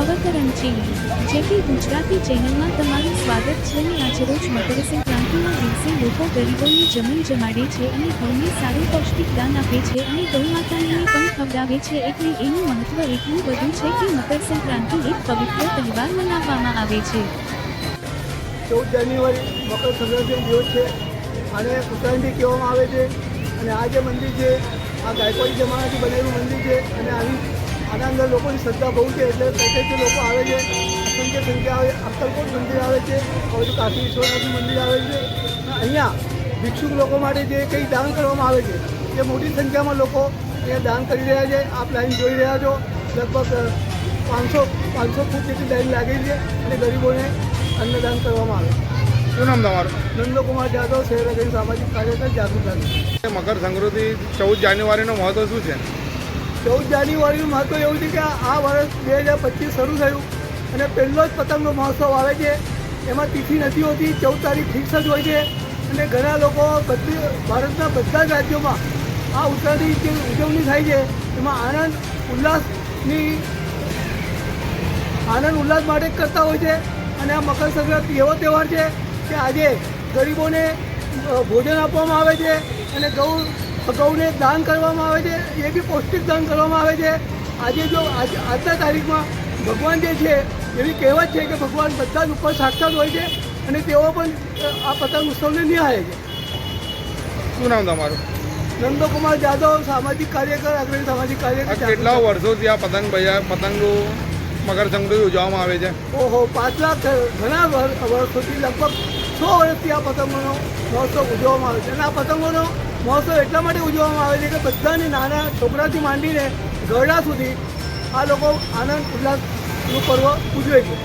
અવતરણ છે। જેપી ગુજરાતી ચેનલમાં તમારું સ્વાગત છે। આજરોજ મકર સંક્રાંતિના દિવસે લોકો ગરીબોને જમીન જમાડે છે અને ઘઉંને સારું પૌષ્ટિક દાન આપે છે અને ગૌ માતાને પણ ખવડાવે છે। એટલે એનું મહત્વ એટલું બધું છે કે મકર સંક્રાંતિ એક પવિત્ર તહેવાર મનાવવામાં આવે છે। 14 જાન્યુઆરી મકર સંક્રાંતિનો દિવસ છે અને ઉત્તરાયણથી કહેવામાં આવે છે અને આ જે મંદિર છે આ ગાયકવાડી જમાનાથી બનેલું મંદિર છે અને આના અંદર લોકોની શ્રદ્ધા બહુ છે એટલે કઈ લોકો આવે છે। અસંખ્ય સંખ્યા આવે, અક્કલકોટ મંદિર આવે છે, હવે તો કાશી વિશ્વનાથ મંદિર આવે છે। અહીંયા ભિક્ષુક લોકો માટે જે કંઈ દાન કરવામાં આવે છે એ મોટી સંખ્યામાં લોકો અહીંયા દાન કરી રહ્યા છે। આપ લાઈન જોઈ રહ્યા છો, લગભગ 500 ફૂટ જેટલી લાઈન લાગેલી છે અને ગરીબોને અન્નદાન કરવામાં આવે। શું નામ તમારું? નંદકુમાર જાદવ, શહેર અગ્રણી સામાજિક કાર્યકર, જાગૃત। મકર સંક્રાંતિ 14 જાન્યુઆરીનું મહત્વ શું છે? 14 જાન્યુઆરીનું મહત્વ એવું છે કે આ વર્ષ 2025 શરૂ થયું અને પહેલો જ પતંગનો મહોત્સવ આવે છે। એમાં તિથિ નથી હોતી, 14 તારીખ ફિક્સ જ હોય છે અને ઘણા લોકો ભારતના બધા જ રાજ્યોમાં આ ઉત્તરાયણની જે ઉજવણી થાય છે એમાં આનંદ ઉલ્લાસ માટે કરતા હોય છે। અને આ મકર સંક્રાંતિ એવો તહેવાર છે કે આજે ગરીબોને ભોજન આપવામાં આવે છે અને ગૌને દાન કરવામાં આવે છે, એ બી પૌષ્ટિક દાન કરવામાં આવે છે। આજે જો આજના તારીખમાં ભગવાન જે છે એવી કહેવત છે કે ભગવાન બધા જ ઉપર સાક્ષાત હોય છે અને તેઓ પણ આ પતંગ ઉત્સવને નિહાળે છે। શું નામ તમારું? નંદકુમાર જાદવ, સામાજિક કાર્યકર, અગ્રણી સામાજિક કાર્યકર। કેટલા વર્ષોથી આ પતંગો મકર સંક્રાંતિ ઉજવવામાં આવે છે? ઓહો, 5 લાખ ઘણા વર્ષોથી, લગભગ 100 વર્ષથી આ પતંગોનો મહોત્સવ ઉજવવામાં આવે છે અને આ પતંગોનો મહોત્સવ એટલા માટે ઉજવવામાં આવે છે કે બધાને નાના છોકરાથી માંડીને ઘરડા સુધી આ લોકો આનંદ ઉલ્લાસનું પર્વ ઉજવે છે।